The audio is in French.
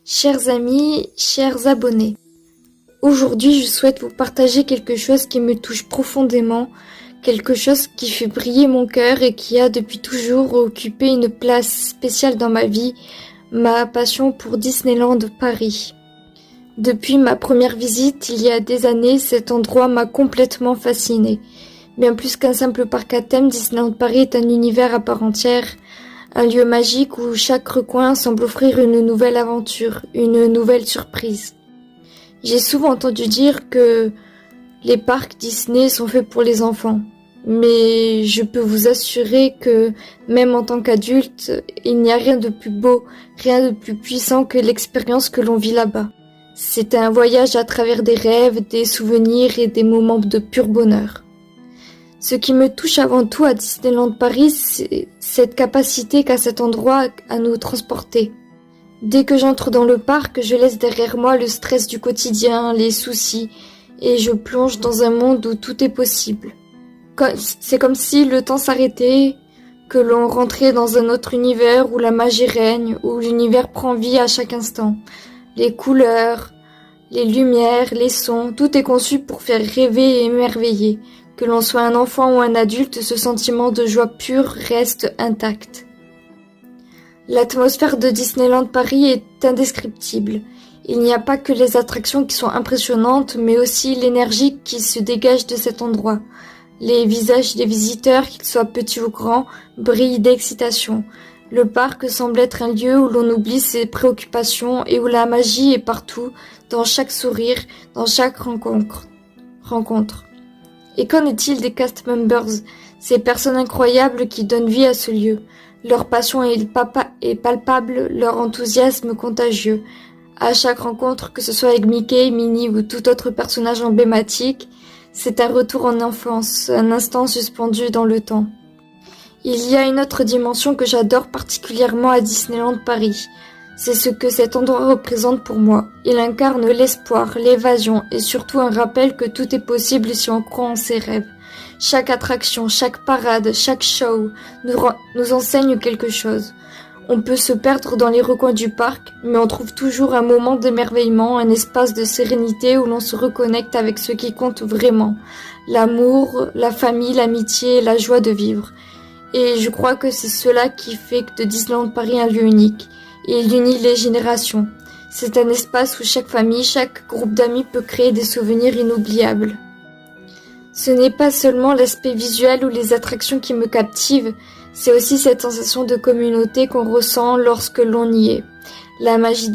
Chers amis, chers abonnés, aujourd'hui je souhaite vous partager quelque chose qui me touche profondément, quelque chose qui fait briller mon cœur et qui a depuis toujours occupé une place spéciale dans ma vie, ma passion pour Disneyland Paris. Depuis ma première visite, il y a des années, cet endroit m'a complètement fascinée. Bien plus qu'un simple parc à thème, Disneyland Paris est un univers à part entière, un lieu magique où chaque recoin semble offrir une nouvelle aventure, une nouvelle surprise. J'ai souvent entendu dire que les parcs Disney sont faits pour les enfants, mais je peux vous assurer que même en tant qu'adulte, il n'y a rien de plus beau, rien de plus puissant que l'expérience que l'on vit là-bas. C'est un voyage à travers des rêves, des souvenirs et des moments de pur bonheur. Ce qui me touche avant tout à Disneyland Paris, c'est cette capacité qu'a cet endroit à nous transporter. Dès que j'entre dans le parc, je laisse derrière moi le stress du quotidien, les soucis, et je plonge dans un monde où tout est possible. C'est comme si le temps s'arrêtait, que l'on rentrait dans un autre univers où la magie règne, où l'univers prend vie à chaque instant. Les couleurs, les lumières, les sons, tout est conçu pour faire rêver et émerveiller. Que l'on soit un enfant ou un adulte, ce sentiment de joie pure reste intact. L'atmosphère de Disneyland Paris est indescriptible. Il n'y a pas que les attractions qui sont impressionnantes, mais aussi l'énergie qui se dégage de cet endroit. Les visages des visiteurs, qu'ils soient petits ou grands, brillent d'excitation. Le parc semble être un lieu où l'on oublie ses préoccupations et où la magie est partout, dans chaque sourire, dans chaque rencontre. Et qu'en est-il des cast members, ces personnes incroyables qui donnent vie à ce lieu? Leur passion est palpable, leur enthousiasme contagieux. À chaque rencontre, que ce soit avec Mickey, Minnie ou tout autre personnage emblématique, c'est un retour en enfance, un instant suspendu dans le temps. Il y a une autre dimension que j'adore particulièrement à Disneyland Paris. C'est ce que cet endroit représente pour moi. Il incarne l'espoir, l'évasion et surtout un rappel que tout est possible si on croit en ses rêves. Chaque attraction, chaque parade, chaque show nous enseigne quelque chose. On peut se perdre dans les recoins du parc, mais on trouve toujours un moment d'émerveillement, un espace de sérénité où l'on se reconnecte avec ce qui compte vraiment. L'amour, la famille, l'amitié, la joie de vivre. Et je crois que c'est cela qui fait de Disneyland Paris un lieu unique. Il unit les générations. C'est un espace où chaque famille, chaque groupe d'amis peut créer des souvenirs inoubliables. Ce n'est pas seulement l'aspect visuel ou les attractions qui me captivent, c'est aussi cette sensation de communauté qu'on ressent lorsque l'on y est. La magie